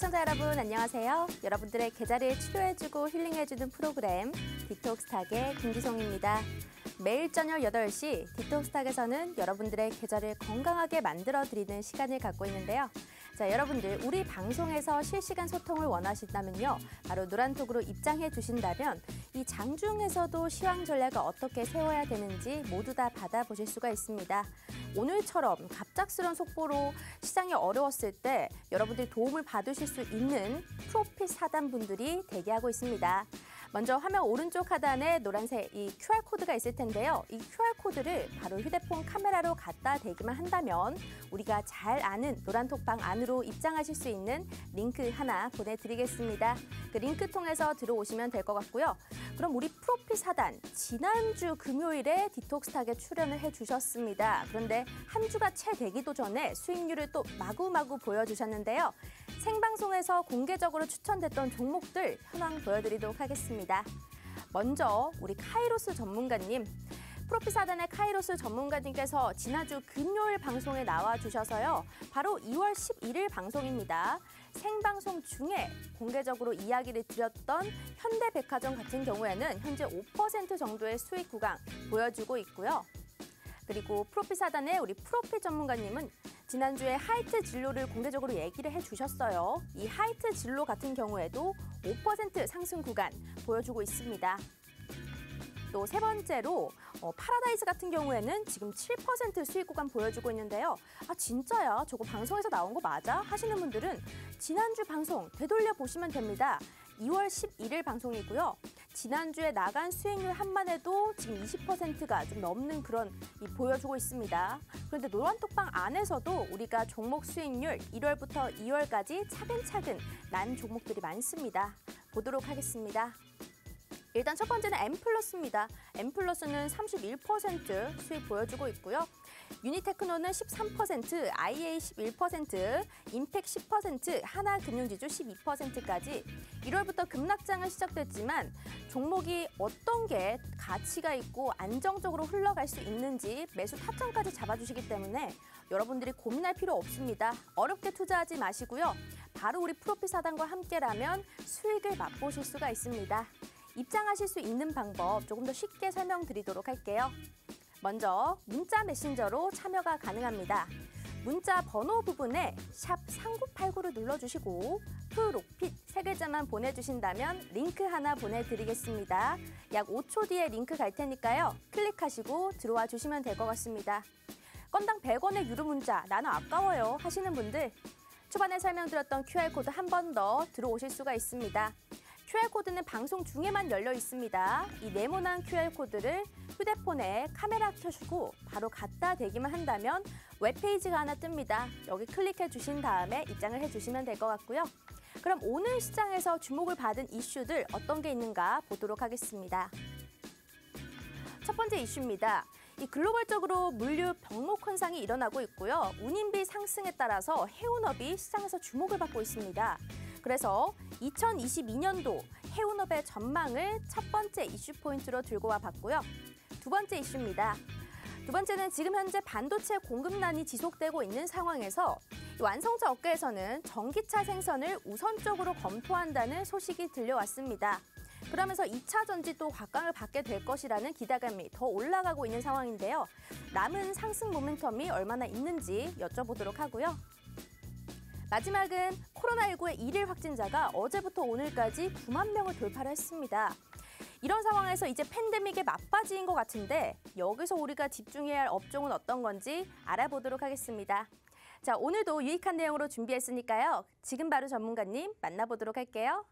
시청자 여러분 안녕하세요. 여러분들의 계좌를 치료해주고 힐링해주는 프로그램 디톡스탁의 김기송입니다. 매일 저녁 8시 디톡스탁에서는 여러분들의 계좌를 건강하게 만들어드리는 시간을 갖고 있는데요. 자, 여러분들 우리 방송에서 실시간 소통을 원하신다면요. 바로 노란톡으로 입장해 주신다면 이 장중에서도 시황 전략을 어떻게 세워야 되는지 모두 다 받아보실 수가 있습니다. 오늘처럼 갑작스러운 속보로 시장이 어려웠을 때 여러분들이 도움을 받으실 수 있는 프로핏 사단분들이 대기하고 있습니다. 먼저 화면 오른쪽 하단에 노란색 이 QR코드가 있을 텐데요. 이 QR코드를 바로 휴대폰 카메라로 갖다 대기만 한다면 우리가 잘 아는 노란톡방 안으로 입장하실 수 있는 링크 하나 보내드리겠습니다. 그 링크 통해서 들어오시면 될 것 같고요. 그럼 우리 프로핏 사단, 지난주 금요일에 디톡스탁에 출연을 해주셨습니다. 그런데 한 주가 채 되기도 전에 수익률을 또 마구마구 보여주셨는데요. 생방송에서 공개적으로 추천됐던 종목들 현황 보여드리도록 하겠습니다. 먼저 우리 카이로스 전문가님, 프로핏 사단의 카이로스 전문가님께서 지난주 금요일 방송에 나와주셔서요. 바로 2월 11일 방송입니다. 생방송 중에 공개적으로 이야기를 드렸던 현대백화점 같은 경우에는 현재 5% 정도의 수익 구간 보여주고 있고요. 그리고 프로핏 사단의 우리 프로핏 전문가님은 지난주에 하이트 진로를 공개적으로 얘기를 해주셨어요. 이 하이트 진로 같은 경우에도 5% 상승 구간 보여주고 있습니다. 또 세 번째로 파라다이스 같은 경우에는 지금 7% 수익 구간 보여주고 있는데요. 아 진짜야? 저거 방송에서 나온 거 맞아? 하시는 분들은 지난주 방송 되돌려 보시면 됩니다. 2월 11일 방송이고요. 지난주에 나간 수익률 한만 해도 지금 20%가 좀 넘는 그런 보여주고 있습니다. 그런데 노란톡방 안에서도 우리가 종목 수익률 1월부터 2월까지 차근차근 난 종목들이 많습니다. 보도록 하겠습니다. 일단 첫 번째는 M플러스입니다. M플러스는 31% 수익 보여주고 있고요. 유니테크노는 13%, IA 11%, 임팩 10%, 하나금융지주 12%까지 1월부터 급락장은 시작됐지만 종목이 어떤 게 가치가 있고 안정적으로 흘러갈 수 있는지 매수 타점까지 잡아주시기 때문에 여러분들이 고민할 필요 없습니다. 어렵게 투자하지 마시고요. 바로 우리 프로핏 사단과 함께라면 수익을 맛보실 수가 있습니다. 입장하실 수 있는 방법 조금 더 쉽게 설명드리도록 할게요. 먼저 문자 메신저로 참여가 가능합니다. 문자 번호 부분에 샵 3989를 눌러주시고 프로핏 세 글자만 보내주신다면 링크 하나 보내드리겠습니다. 약 5초 뒤에 링크 갈 테니까요. 클릭하시고 들어와 주시면 될 것 같습니다. 건당 100원의 유료 문자 나는 아까워요 하시는 분들 초반에 설명드렸던 QR코드 한 번 더 들어오실 수가 있습니다. QR코드는 방송 중에만 열려 있습니다. 이 네모난 QR코드를 휴대폰에 카메라 켜시고 바로 갖다 대기만 한다면 웹페이지가 하나 뜹니다. 여기 클릭해 주신 다음에 입장을 해주시면 될 것 같고요. 그럼 오늘 시장에서 주목을 받은 이슈들 어떤 게 있는가 보도록 하겠습니다. 첫 번째 이슈입니다. 이 글로벌적으로 물류 병목 현상이 일어나고 있고요. 운임비 상승에 따라서 해운업이 시장에서 주목을 받고 있습니다. 그래서 2022년도 해운업의 전망을 첫 번째 이슈 포인트로 들고 와 봤고요. 두 번째 이슈입니다. 두 번째는 지금 현재 반도체 공급난이 지속되고 있는 상황에서 완성차 업계에서는 전기차 생산을 우선적으로 검토한다는 소식이 들려왔습니다. 그러면서 2차 전지도 각광을 받게 될 것이라는 기대감이 더 올라가고 있는 상황인데요. 남은 상승 모멘텀이 얼마나 있는지 여쭤보도록 하고요. 마지막은 코로나19의 일일 확진자가 어제부터 오늘까지 9만 명을 돌파를 했습니다. 이런 상황에서 이제 팬데믹에 막바지인 것 같은데 여기서 우리가 집중해야 할 업종은 어떤 건지 알아보도록 하겠습니다. 자, 오늘도 유익한 내용으로 준비했으니까요. 지금 바로 전문가님 만나보도록 할게요.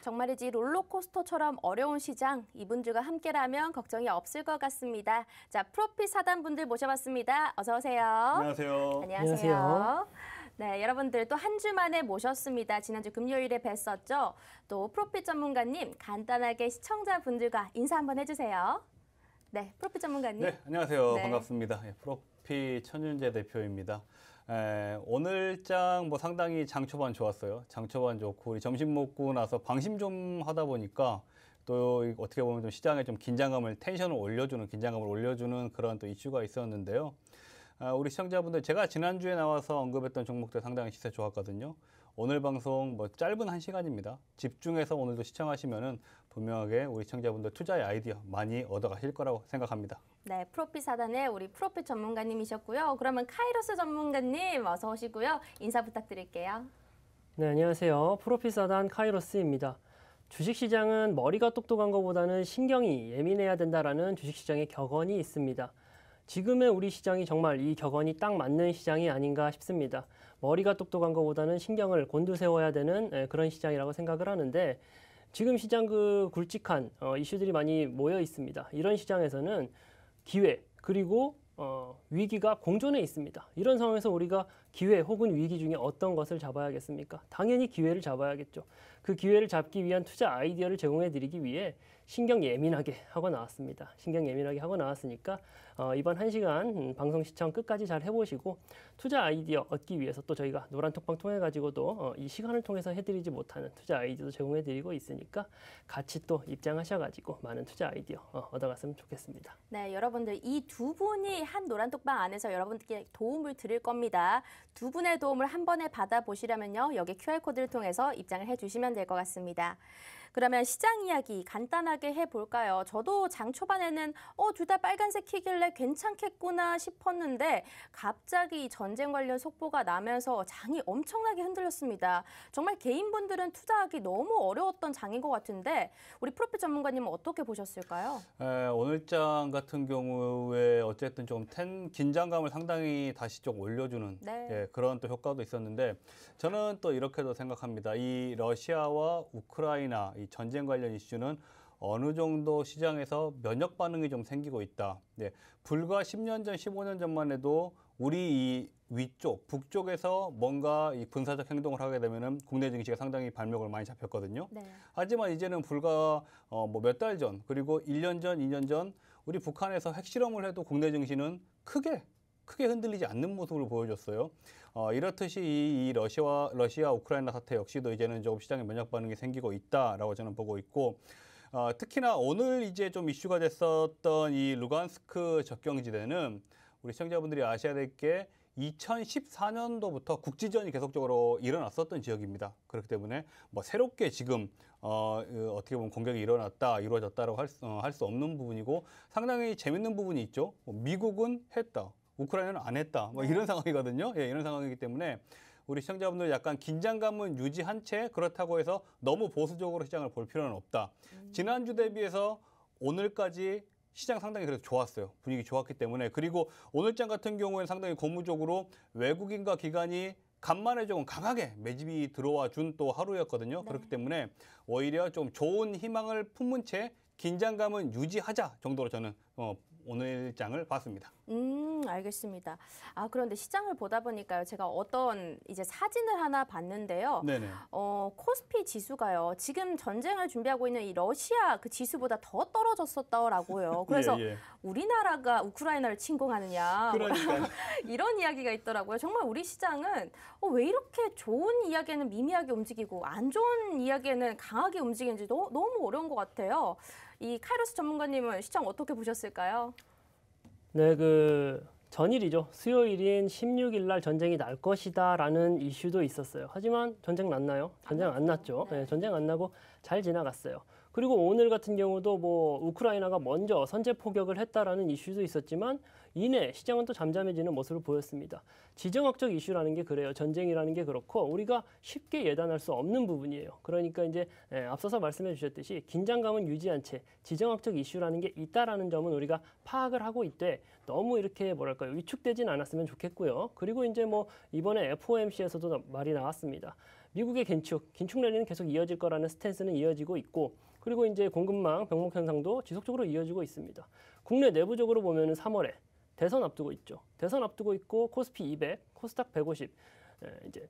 정말이지 롤러코스터처럼 어려운 시장, 이분들과 함께라면 걱정이 없을 것 같습니다. 자, 프로핏 사단분들 모셔봤습니다. 어서 오세요. 안녕하세요. 안녕하세요. 네, 여러분들 또 한 주 만에 모셨습니다. 지난주 금요일에 뵀었죠. 또 프로핏 전문가님 간단하게 시청자분들과 인사 한번 해주세요. 네, 프로핏 전문가님. 네, 안녕하세요. 네. 반갑습니다. 프로핏 천윤재 대표입니다. 오늘장 상당히 장 초반 좋았어요. 장 초반 좋고 우리 점심 먹고 나서 방심 좀 하다 보니까 또 어떻게 보면 좀 시장에 좀 텐션을 올려주는 긴장감을 올려주는 그런 또 이슈가 있었는데요. 우리 시청자분들 제가 지난주에 나와서 언급했던 종목들 상당히 시세 좋았거든요. 오늘 방송 짧은 1시간입니다. 집중해서 오늘도 시청하시면은 분명하게 우리 시청자분들 투자의 아이디어 많이 얻어가실 거라고 생각합니다. 네, 프로핏 사단의 우리 프로핏 전문가님이셨고요. 그러면 카이로스 전문가님 어서 오시고요. 인사 부탁드릴게요. 네, 안녕하세요. 프로핏 사단 카이로스입니다. 주식시장은 머리가 똑똑한 것보다는 신경이 예민해야 된다라는 주식시장의 격언이 있습니다. 지금의 우리 시장이 정말 이 격언이 딱 맞는 시장이 아닌가 싶습니다. 머리가 똑똑한 것보다는 신경을 곤두세워야 되는 그런 시장이라고 생각을 하는데 지금 시장 굵직한 이슈들이 많이 모여 있습니다. 이런 시장에서는 기회 그리고 위기가 공존해 있습니다. 이런 상황에서 우리가 기회 혹은 위기 중에 어떤 것을 잡아야겠습니까? 당연히 기회를 잡아야겠죠. 그 기회를 잡기 위한 투자 아이디어를 제공해 드리기 위해 신경 예민하게 하고 나왔습니다. 신경 예민하게 하고 나왔으니까 이번 1시간 방송 시청 끝까지 잘 해보시고 투자 아이디어 얻기 위해서 또 저희가 노란톡방 통해 가지고도 이 시간을 통해서 해드리지 못하는 투자 아이디어도 제공해 드리고 있으니까 같이 또 입장하셔가지고 많은 투자 아이디어 얻어갔으면 좋겠습니다. 네, 여러분들 이 두 분이 한 노란톡방 안에서 여러분들께 도움을 드릴 겁니다. 두 분의 도움을 한 번에 받아보시려면요. 여기 QR코드를 통해서 입장을 해주시면 될 것 같습니다. 그러면 시장 이야기 간단하게 해볼까요? 저도 장 초반에는 둘 다 빨간색 키길래 괜찮겠구나 싶었는데 갑자기 전쟁 관련 속보가 나면서 장이 엄청나게 흔들렸습니다. 정말 개인분들은 투자하기 너무 어려웠던 장인 것 같은데 우리 프로핏 전문가님은 어떻게 보셨을까요? 오늘 장 같은 경우에 어쨌든 좀 긴장감을 상당히 다시 좀 올려주는 네. 그런 또 효과도 있었는데 저는 또 이렇게도 생각합니다. 이 러시아와 우크라이나 이 전쟁 관련 이슈는 어느 정도 시장에서 면역 반응이 좀 생기고 있다. 네, 불과 10년 전, 15년 전만 해도 우리 이 위쪽, 북쪽에서 뭔가 이 군사적 행동을 하게 되면은 국내 증시가 상당히 발목을 많이 잡혔거든요. 네. 하지만 이제는 불과 몇 달 전, 그리고 1년 전, 2년 전 우리 북한에서 핵실험을 해도 국내 증시는 크게 흔들리지 않는 모습을 보여줬어요. 이렇듯이 이 러시아 우크라이나 사태 역시도 이제는 조금 시장에 면역 반응이 생기고 있다라고 저는 보고 있고 특히나 오늘 이제 좀 이슈가 됐었던 이 루간스크 접경지대는 우리 시청자분들이 아셔야 될 게 2014년도부터 국지전이 계속적으로 일어났었던 지역입니다. 그렇기 때문에 새롭게 지금 어떻게 보면 공격이 이루어졌다라고 할 수 없는 부분이고 상당히 재밌는 부분이 있죠. 미국은 했다. 우크라이나는 안 했다. 이런 상황이거든요. 예, 이런 상황이기 때문에 우리 시청자분들 약간 긴장감은 유지한 채 그렇다고 해서 너무 보수적으로 시장을 볼 필요는 없다. 지난주 대비해서 오늘까지 시장 상당히 그래도 좋았어요. 분위기 좋았기 때문에. 그리고 오늘장 같은 경우에는 상당히 고무적으로 외국인과 기관이 간만에 조금 강하게 매집이 들어와 준 또 하루였거든요. 네. 그렇기 때문에 오히려 좀 좋은 희망을 품은 채 긴장감은 유지하자 정도로 저는 오늘 장을 봤습니다. 알겠습니다. 그런데 시장을 보다 보니까요. 제가 어떤 이제 사진을 하나 봤는데요. 네네. 코스피 지수가요. 지금 전쟁을 준비하고 있는 이 러시아 그 지수보다 더 떨어졌었더라고요. 그래서 예. 우리나라가 우크라이나를 침공하느냐. 그러니까요. 이런 이야기가 있더라고요. 정말 우리 시장은 왜 이렇게 좋은 이야기에는 미미하게 움직이고 안 좋은 이야기에는 강하게 움직이는지 너무 어려운 것 같아요. 이 카이로스 전문가님은 시장 어떻게 보셨을까요? 네, 전일이죠. 수요일인 16일 날 전쟁이 날 것이다라는 이슈도 있었어요. 하지만 전쟁 났나요? 전쟁 안 났죠. 네. 네, 전쟁 안 나고 잘 지나갔어요. 그리고 오늘 같은 경우도 우크라이나가 먼저 선제 포격을 했다라는 이슈도 있었지만 이내 시장은 또 잠잠해지는 모습을 보였습니다. 지정학적 이슈라는 게 그래요. 전쟁이라는 게 그렇고 우리가 쉽게 예단할 수 없는 부분이에요. 그러니까 이제 앞서서 말씀해 주셨듯이 긴장감은 유지한 채 지정학적 이슈라는 게 있다라는 점은 우리가 파악을 하고 있되 너무 이렇게 위축되진 않았으면 좋겠고요. 그리고 이제 이번에 FOMC에서도 말이 나왔습니다. 미국의 긴축 랠리는 계속 이어질 거라는 스탠스는 이어지고 있고 그리고 이제 공급망 병목 현상도 지속적으로 이어지고 있습니다. 국내 내부적으로 보면은 3월에 대선 앞두고 있죠. 대선 앞두고 있고 코스피 200, 코스닥 150 이제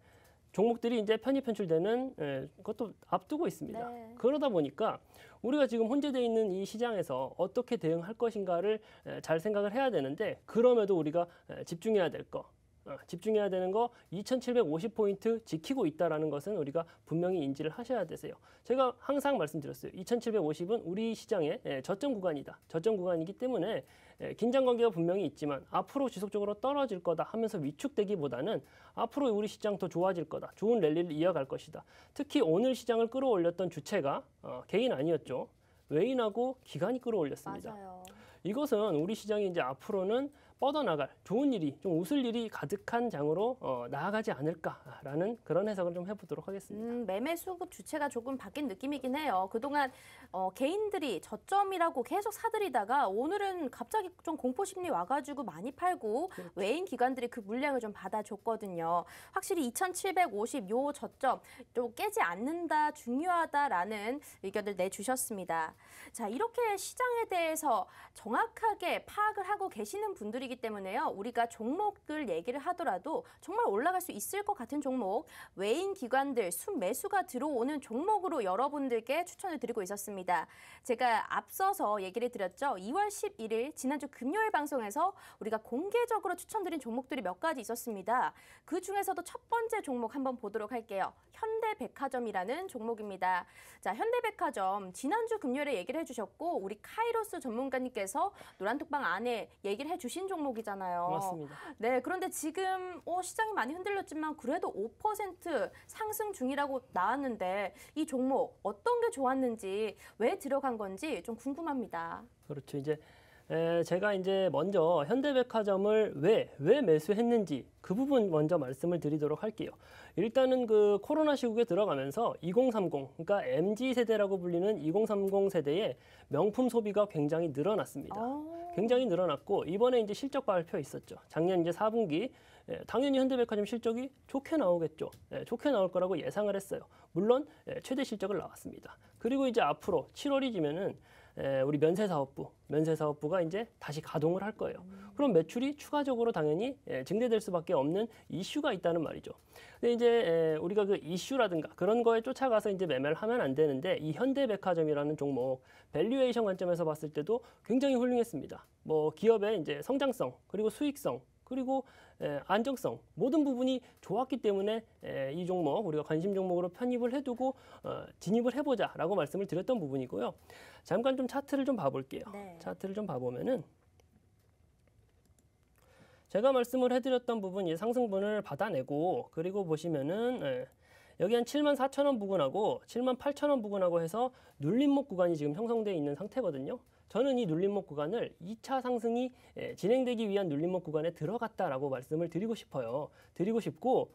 종목들이 이제 편입 편출되는 것도 앞두고 있습니다. 네. 그러다 보니까 우리가 지금 혼재되어 있는 이 시장에서 어떻게 대응할 것인가를 잘 생각을 해야 되는데 그럼에도 우리가 집중해야 될 거, 집중해야 되는 거 2750포인트 지키고 있다는 것은 우리가 분명히 인지를 하셔야 되세요. 제가 항상 말씀드렸어요. 2750은 우리 시장의 저점 구간이다. 저점 구간이기 때문에 긴장 관계가 분명히 있지만 앞으로 지속적으로 떨어질 거다 하면서 위축되기보다는 앞으로 우리 시장 더 좋아질 거다. 좋은 랠리를 이어갈 것이다. 특히 오늘 시장을 끌어올렸던 주체가 개인 아니었죠. 외인하고 기관이 끌어올렸습니다. 맞아요. 이것은 우리 시장이 이제 앞으로는 뻗어나갈 좋은 일이 좀 웃을 일이 가득한 장으로 나아가지 않을까라는 그런 해석을 좀 해보도록 하겠습니다. 매매 수급 주체가 조금 바뀐 느낌이긴 해요. 그동안 개인들이 저점이라고 계속 사들이다가 오늘은 갑자기 좀 공포심리 와가지고 많이 팔고 그렇죠. 외인 기관들이 그 물량을 좀 받아줬거든요. 확실히 2750 요 저점 좀 깨지 않는다 중요하다라는 의견을 내주셨습니다. 자, 이렇게 시장에 대해서 정확하게 파악을 하고 계시는 분들이기 때문에요. 우리가 종목들 얘기를 하더라도 정말 올라갈 수 있을 것 같은 종목, 외인 기관들 순매수가 들어오는 종목으로 여러분들께 추천을 드리고 있었습니다. 제가 앞서서 얘기를 드렸죠. 2월 11일 지난주 금요일 방송에서 우리가 공개적으로 추천드린 종목들이 몇 가지 있었습니다. 그 중에서도 첫 번째 종목 한번 보도록 할게요. 현대백화점이라는 종목입니다. 자, 현대백화점 지난주 금요일에 얘기를 해주셨고 우리 카이로스 전문가님께서 노란톡방 안에 얘기를 해주신 종목이잖아요. 맞습니다. 네, 그런데 지금 시장이 많이 흔들렸지만 그래도 5% 상승 중이라고 나왔는데 이 종목 어떤 게 좋았는지 왜 들어간 건지 좀 궁금합니다. 그렇죠. 이제 제가 이제 먼저 현대백화점을 왜 매수했는지 그 부분 먼저 말씀을 드리도록 할게요. 일단은 그 코로나 시국에 들어가면서 2030, 그러니까 MZ 세대라고 불리는 2030 세대의 명품 소비가 굉장히 늘어났습니다. 굉장히 늘어났고 이번에 이제 실적 발표 있었죠. 작년 이제 4분기 당연히 현대백화점 실적이 좋게 나오겠죠. 좋게 나올 거라고 예상을 했어요. 물론 최대 실적을 나왔습니다. 그리고 이제 앞으로 7월이 지면은 우리 면세사업부가 이제 다시 가동을 할 거예요. 그럼 매출이 추가적으로 당연히 증대될 수밖에 없는 이슈가 있다는 말이죠. 근데 이제 우리가 그 이슈라든가 그런 거에 쫓아가서 이제 매매를 하면 안 되는데 이 현대백화점이라는 종목 밸류에이션 관점에서 봤을 때도 굉장히 훌륭했습니다. 뭐 기업의 이제 성장성 그리고 수익성 그리고 안정성 모든 부분이 좋았기 때문에 이 종목 우리가 관심 종목으로 편입을 해두고 진입을 해보자라고 말씀을 드렸던 부분이고요. 잠깐 좀 차트를 좀 봐볼게요. 네. 차트를 좀 봐보면은 제가 말씀을 해드렸던 부분이 상승분을 받아내고 그리고 보시면은 여기 한 74,000원 부근하고 78,000원 부근하고 해서 눌림목 구간이 지금 형성되어 있는 상태거든요. 저는 이 눌림목 구간을 2차 상승이 진행되기 위한 눌림목 구간에 들어갔다라고 말씀을 드리고 싶어요. 드리고 싶고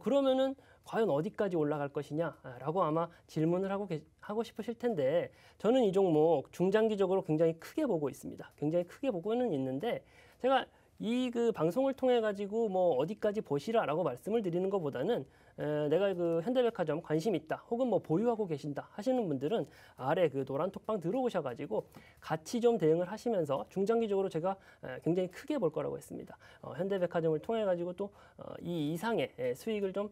그러면은 과연 어디까지 올라갈 것이냐라고 아마 질문을 하고 싶으실 텐데 저는 이 종목 중장기적으로 굉장히 크게 보고 있습니다. 굉장히 크게 보고는 있는데 제가 이 그 방송을 통해 가지고 뭐 어디까지 보시라라고 말씀을 드리는 것보다는 내가 그 현대백화점 관심 있다 혹은 뭐 보유하고 계신다 하시는 분들은 아래 그 노란 톡방 들어오셔 가지고 같이 좀 대응을 하시면서 중장기적으로 제가 굉장히 크게 볼 거라고 했습니다. 현대백화점을 통해 가지고 또 이 이상의 수익을 좀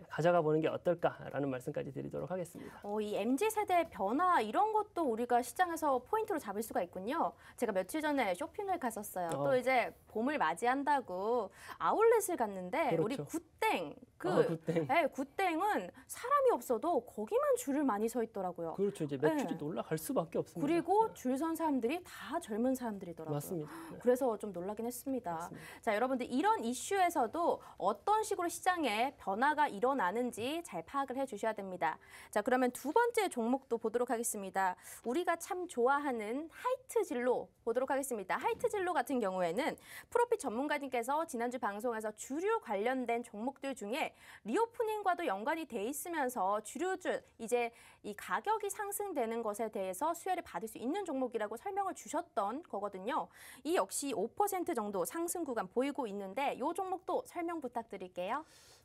가져가 보는 게 어떨까라는 말씀까지 드리도록 하겠습니다. 이 MZ세대 변화 이런 것도 우리가 시장에서 포인트로 잡을 수가 있군요. 제가 며칠 전에 쇼핑을 갔었어요. 또 이제 봄을 맞이한다고 아울렛을 갔는데 그렇죠. 우리 굿땡 굿땡. 네, 굿땡은 사람이 없어도 거기만 줄을 많이 서 있더라고요. 그렇죠. 이제 매출이 올라갈 수밖에 없습니다. 그리고 줄 선 사람들이 다 젊은 사람들이더라고요. 맞습니다. 네. 그래서 좀 놀라긴 했습니다. 맞습니다. 자, 여러분들 이런 이슈에서도 어떤 식으로 시장에 변화가 일어나는지 잘 파악을 해주셔야 됩니다. 자, 그러면 두 번째 종목도 보도록 하겠습니다. 우리가 참 좋아하는 하이트 진로 보도록 하겠습니다. 하이트 진로 같은 경우에는 프로핏 전문가님께서 지난주 방송에서 주류 관련된 종목들 중에 리오프닝과도 연관이 돼 있으면서 주류주 이제 이 가격이 상승되는 것에 대해서 수혜를 받을 수 있는 종목이라고 설명을 주셨던 거거든요. 이 역시 5% 정도 상승 구간 보이고 있는데 이 종목도 설명 부탁드릴게요.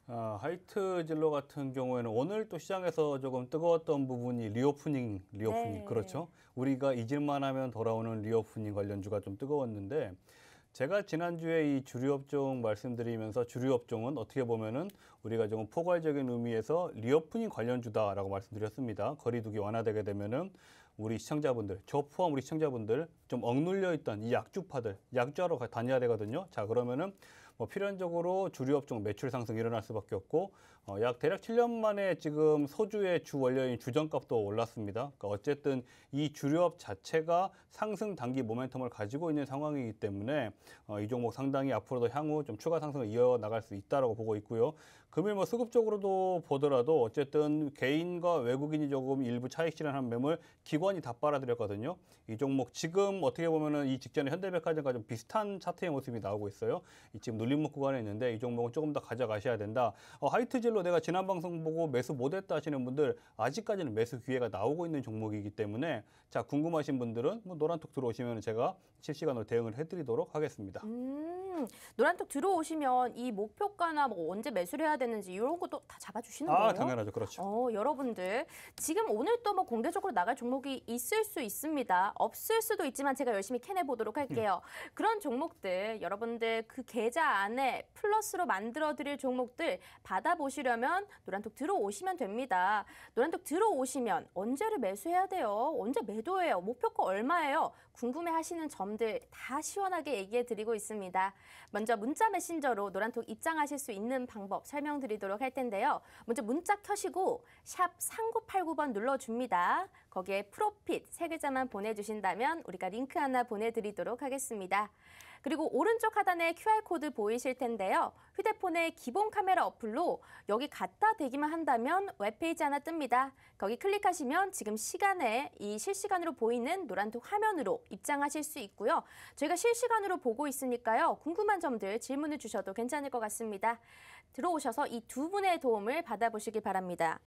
하이트 진로 같은 경우에는 오늘 또 시장에서 조금 뜨거웠던 부분이 리오프닝, 네. 그렇죠. 우리가 잊을만 하면 돌아오는 리오프닝 관련주가 좀 뜨거웠는데 제가 지난주에 이 주류업종 말씀드리면서 주류업종은 어떻게 보면은 우리가 조금 포괄적인 의미에서 리오프닝 관련주다라고 말씀드렸습니다. 거리두기 완화되게 되면은 우리 시청자분들, 저 포함 우리 시청자분들 좀 억눌려 있던 이 약주파들, 약주하러 다녀야 되거든요. 자, 그러면은 뭐 필연적으로 주류업종 매출 상승이 일어날 수밖에 없고 약 대략 7년 만에 지금 소주의 주 원료인 주정값도 올랐습니다. 그러니까 어쨌든 이 주류업 자체가 상승 단기 모멘텀을 가지고 있는 상황이기 때문에 이 종목 상당히 앞으로도 향후 좀 추가 상승을 이어나갈 수 있다라고 보고 있고요. 금일 뭐 수급적으로도 보더라도 어쨌든 개인과 외국인이 조금 일부 차익 실현한 매물 기관이 다 빨아들였거든요. 이 종목 지금 어떻게 보면은 이 직전에 현대백화점과 좀 비슷한 차트의 모습이 나오고 있어요. 지금 눌림목 구간에 있는데 이 종목은 조금 더 가져가셔야 된다. 하이트질로 내가 지난 방송 보고 매수 못했다 하시는 분들 아직까지는 매수 기회가 나오고 있는 종목이기 때문에 자 궁금하신 분들은 뭐 노란톡 들어오시면 제가 실시간으로 대응을 해드리도록 하겠습니다. 노란톡 들어오시면 이 목표가나 뭐 언제 매수를 해야 되는지 이런 것도 다 잡아주시는 거예요? 당연하죠. 그렇죠. 여러분들 지금 오늘 또 뭐 공개적으로 나갈 종목이 있을 수 있습니다. 없을 수도 있지만 제가 열심히 캐내보도록 할게요. 그런 종목들 여러분들 그 계좌 안에 플러스로 만들어드릴 종목들 받아보시려면 노란톡 들어오시면 됩니다. 노란톡 들어오시면 언제를 매수해야 돼요? 언제 매도해요? 목표가 얼마예요? 궁금해하시는 점들 다 시원하게 얘기해드리고 있습니다. 먼저 문자 메신저로 노란톡 입장하실 수 있는 방법 설명드리도록 할 텐데요. 먼저 문자 켜시고 샵 3989번 눌러줍니다. 거기에 프로핏 3글자만 보내주신다면 우리가 링크 하나 보내드리도록 하겠습니다. 그리고 오른쪽 하단에 QR코드 보이실 텐데요. 휴대폰의 기본 카메라 어플로 여기 갖다 대기만 한다면 웹페이지 하나 뜹니다. 거기 클릭하시면 지금 시간에 이 실시간으로 보이는 노란톡 화면으로 입장하실 수 있고요. 저희가 실시간으로 보고 있으니까요. 궁금한 점들 질문을 주셔도 괜찮을 것 같습니다. 들어오셔서 이 두 분의 도움을 받아보시기 바랍니다.